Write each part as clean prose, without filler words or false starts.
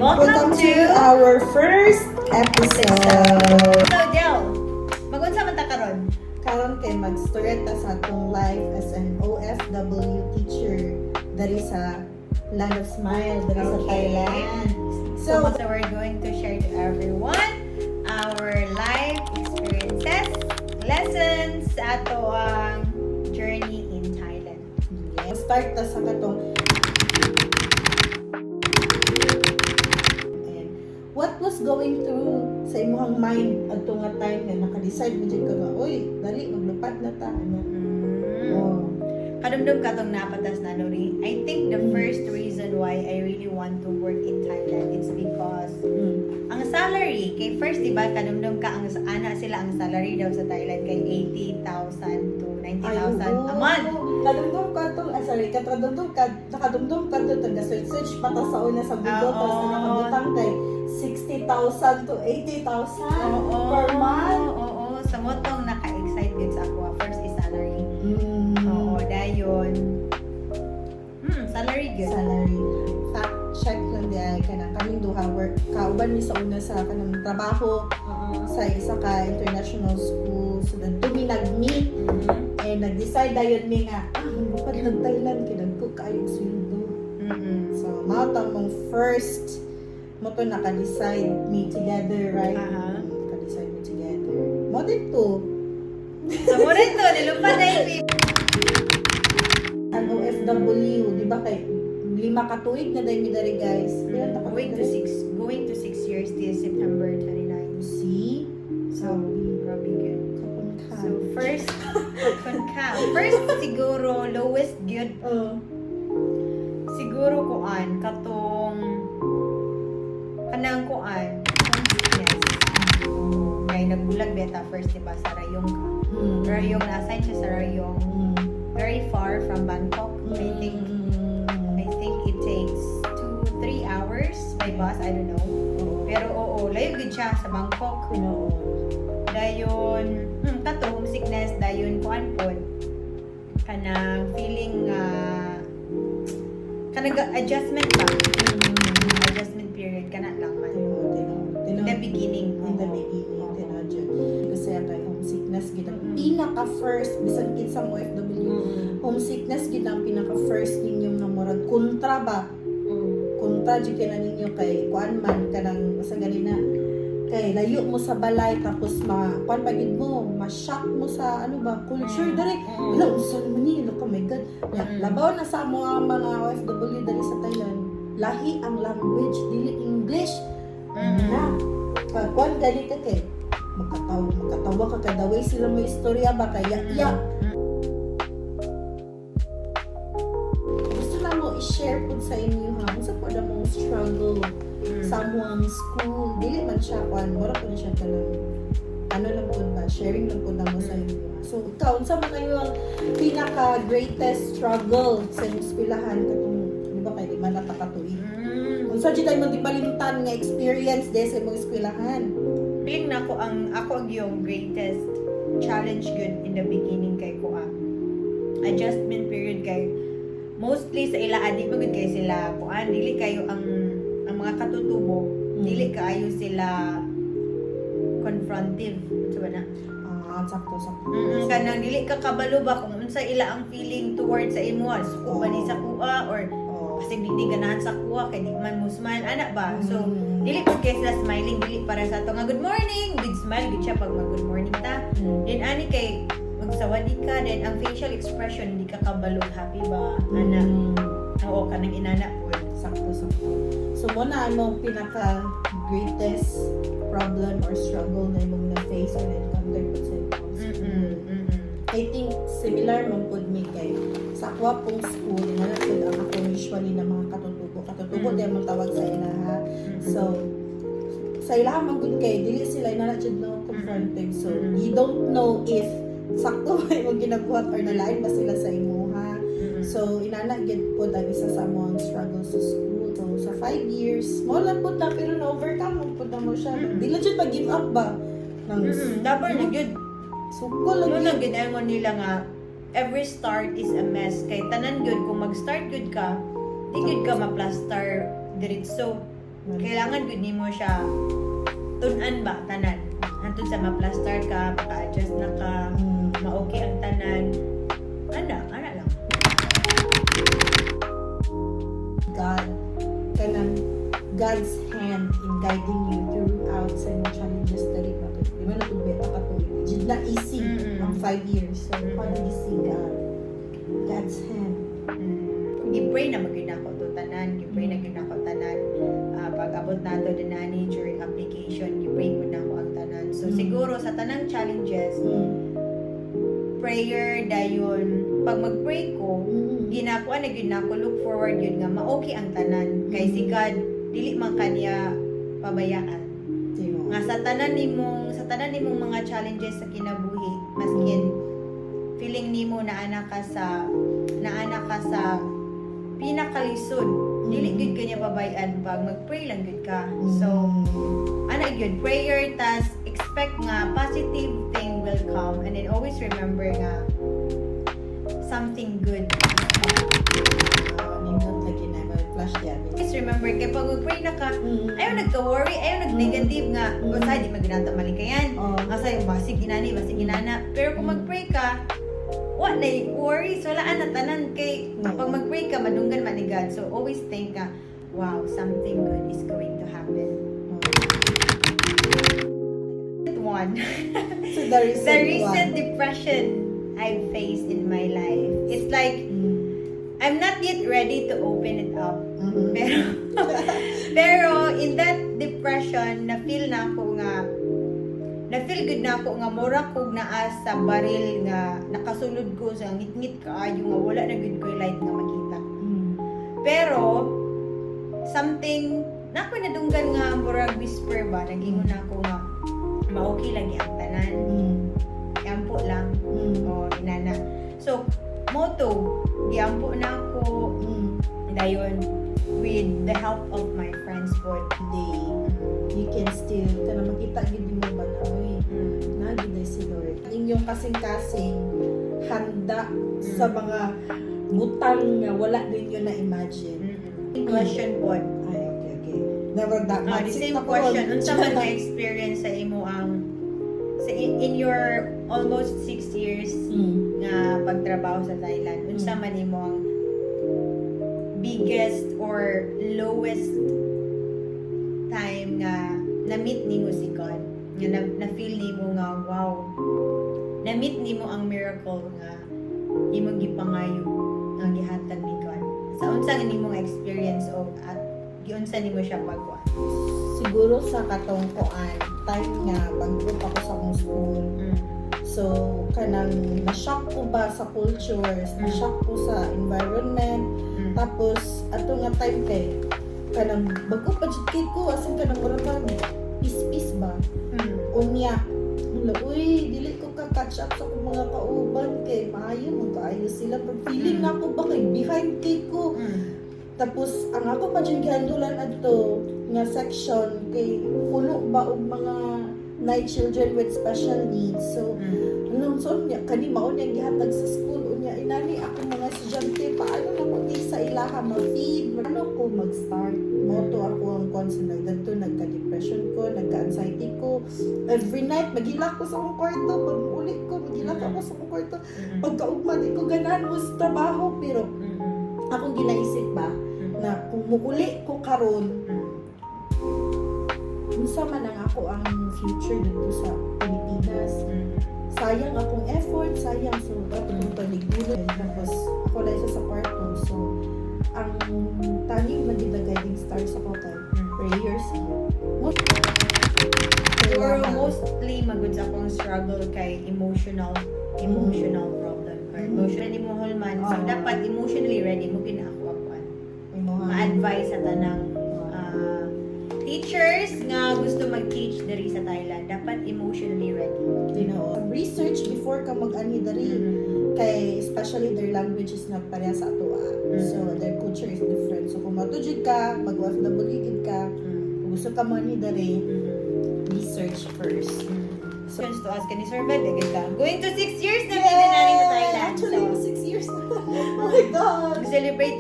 Welcome to our first episode. So, Del, mag-unsa man ta karon? Karon kay mag-start ta sa atong life as an OFW teacher dari sa Land of Smile, dari sa Thailand. So, we're going to share to everyone our life experiences, lessons sa ato ang journey in Thailand. Yes. Start ta sa katong what was going through sa imong mind adto nga time nga naka-decide mo jud ka nga oy dali maglupad na ta ano. Oh. Kadumdum ka tong napatas na Lori. I think the first reason why I really want to work in Thailand is because ang salary kay first diba kadumdum ka ang ana sila ang salary daw sa Thailand kay 80,000 to 90,000 a month. Kadumdum ka to, nakadumdum ka to, taga-search pa ta sa una sa Google, tapos nakabutang kay 60,000 to 80,000 per month. Oo. Sa motong naka-excite yun sa ako. First is salary. Oo, dayon. Salary good. Salary. Fact check lang diay kanang kaming duha work. Kauban mi sa una sa kanang trabaho sa isa ka international school. So then to mi nag-meet and nag-decide dayon mi nga lupad ng Thailand kay nagko kayo sweldo. So mao ta mong first mo to naka-decide me together, right? Naka-decide me together. Mo din to. Sa mo rin to, nilupad na yung An OFW, di ba kay 5 ka tuig na dahil mi dari guys. Going to 6 years this September 29. See? So, probably good. Kapon ka. So, first siguro, lowest good. Siguro kuan, katong kanang kuan, yes. Kaya nagbulag beta first, diba, sa Rayong ka. Rayong, na-assign siya sa Rayong. Very far from Bangkok. I think it takes 2-3 hours by bus, I don't know. Pero oo, layo gid siya sa Bangkok. Dayon, kato homesickness, dayon kuan pod. Kanang feeling kanang adjustment ba? Adjustment period kana lang man. In the beginning. Tinadyo. Kasi kay homesickness gid ang pinaka first bisan kid sa OFW. Homesickness gid ang pinaka first ninyo nga murag kontra ba? Kontra jud kay ninyo kay kuan man kanang sa ganina kay layo mo sa balay tapos kuan pa gid mo ma-shock mo sa ano ba culture dali ilang usa naman ni look oh my god labaw na sa mga OFW dali sa Thailand lahi ang language dili English na kuan gali ka kay makatawa ka kay the way sila may istorya ba kaya gusto na mo i-share po sa inyo ha unsa po the most struggle sa among school dili man siya kuan mura po siya kanang ano lang po ba sharing lang po namo sa inyo so ikaw unsa man ang pinaka greatest struggle sa imong eskwelahan katong di ba kay di man natakatuig unsa jud ay di malimtan nga experience des sa imong eskwelahan feeling na ako yung greatest challenge good in the beginning kay ko adjustment period kay mostly sa ila adi magud kay sila kuan dili kayo ang mga katutubo dili kaayo sila confrontive so ba na sakto kanang dili ka kabalo ba kung unsa ila ang feeling towards sa imo suko ba ni sa kuha or kasi di ganahan sa kuha kay di man mo smile ana ba so dili pud kay sila smiling dili para sa ato nga good morning with smile gid siya pag mag good morning ta then ani kay magsawadi ka then ang facial expression di ka kabalo happy ba ana oo kanang inana pud sakto so mo na ano pinaka greatest problem or struggle na imong na face or encounter po sa I think similar man pud mi kay sa akwa pong school na pud ang ako usually na mga katutubo di man tawag sa ila ha so sa ila man gud kay dili sila na jud no confronted so you don't know if sakto ba imong ginabuhat or nalain ba sila sa imo ha so inana gid pud ang isa sa among struggles sa school so sa 5 years mo lang pud na pero na-overcome mo pud na mo siya dili jud mag-give up ba dapat na good sugol lang yun ginangon nila nga every start is a mess kay tanan good kung mag-start good ka di good ka ma-plaster diretso Kailangan gud nimo siya tun-an ba tanan. Hantod sa ma-plaster ka, maka-adjust na ka, ma-okay ang tanan. Ana lang. God's hand in guiding you throughout sa mga challenges dali bakit di man natubeta ka to jud na easy ang 5 years so paano gising God's hand. Gipray na magyud nako to tanan, gipray na gyud nako tanan. Pag abot nato dinani during application, gipray ko nako ang tanan. So siguro sa tanang challenges, prayer dayon. Pag mag-pray ko, ginakuan na gyud nako look forward gyud nga ma-okay ang tanan kay si God dili man kaniya pabayaan. Nga sa tanan nimong mga challenges sa kinabuhi, maskin feeling nimo na anak ka sa pinakalisod, dili gyud kanya pabayaan pag mag-pray lang gyud ka. So ana gyud prayer, tas expect nga positive thing will come, and then always remember nga something good. Nindot lagi na flash diyan. Always remember kay pag mag-pray na ka, ayaw nagka-worry, ayaw nag-negative nga, usa di maginata malikayan. Asa yung basig inana. Pero kung mag-pray ka, wa na worry, so laan na tanan kay pag mag-pray ka madunggan man ni God. So always think nga, wow, something good is going to happen. One. So the recent depression I faced in my life. It's like I'm not yet ready to open it up. Pero in that depression, na-feel good na ako nga mura kog naa sa baril nga nakasulod ko sa ngit-ngit kaayo nga wala na good ko light nga makita. Pero something nako nadunggan nga murag whisper ba nagingon ako nga ma-okay lagi ang tanan. Yampo lang. O inana. So motto giampo na ako dayon with the help of my friends for today. You can still kana makita gid mo ba na nagid si Lord. Inyong kasing-kasing handa sa mga butang nga wala ninyo na imagine. Question po. Ay, okay. Never that The same question. Unsa man nga experience sa imo ang in your almost 6 years nga pagtrabaho sa Thailand, unsa man imo ang biggest or lowest time nga na-meet nimo si God, nga na-feel nimo nga wow, na-meet nimo ang miracle nga imong gipangayo nga gihatag ni God. Sa unsa nga nimo nga experience o at giunsa nimo siya pagkuan? Siguro sa katong kuan time nga pag-group ako sa akong school. So kanang na-shock ko ba sa cultures, na-shock ko sa environment. Tapos ato nga time kay kanang bago pa jud kay ko asin kanang mura peace ba. Unya uy dili ko ka catch up sa akong mga kauban kay maayo magkaayo sila pag feeling na ako ba kay behind kay ko. Tapos ang ako pa dyan gihandulan adto nga section kay puno ba og mga night children with special needs. So anong so niya kani mao niya gihatag sa school unya inani ako mga estudyante paano na ko sa ilaha ma-feed ano ko mag-start moto ako ang concern nagdadto nagka-depression ko nagka-anxiety ko every night magilak ko sa akong kwarto pag ulit ko magilak ako sa akong kwarto pagkaugma di ko ganahan sa trabaho pero akong ginaisip ba na kung muuli ko karon unsa man ang ako ang future dito sa Pilipinas sayang akong effort sayang so akong paligulod tapos ako na isa sa kwarto so ang tanging maging the guiding star sa ko kay prayers or mostly magud sa akong struggle kay emotional problem or emotionally mo man so dapat emotionally ready mo gina ako ma-advise sa tanang teachers nga gusto mag-teach diri sa Thailand dapat emotionally ready. Research before ka mag-ani diri kay especially their language is not pareha sa ato. So their culture is different. So kung matujud ka, mag-OFW ka, kung gusto ka man ni diri, research first. So to ask ni Sir Bed, ka. Going to 6 years na din sa Thailand. Actually, 6 years na. Oh my God! Mag-celebrate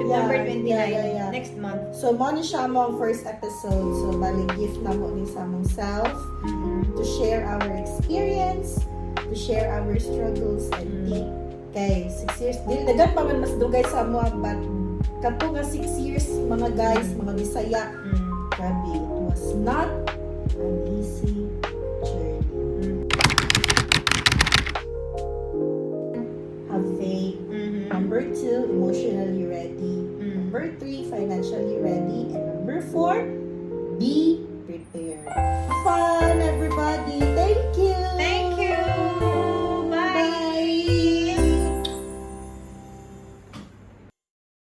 September 29. yeah. Next month. So, mo ni siya mo ang first episode. So, bali gift na mo ni sa mong self to share our experience, to share our struggles and think. Okay, 6 years. Dili, dagan pa man mas dugay sa mo, but kato nga 6 years, mga guys, mga Bisaya, grabe, it was not an easy journey. Have faith. Number 2, emotionally ready. Number 3, financially ready. And number 4,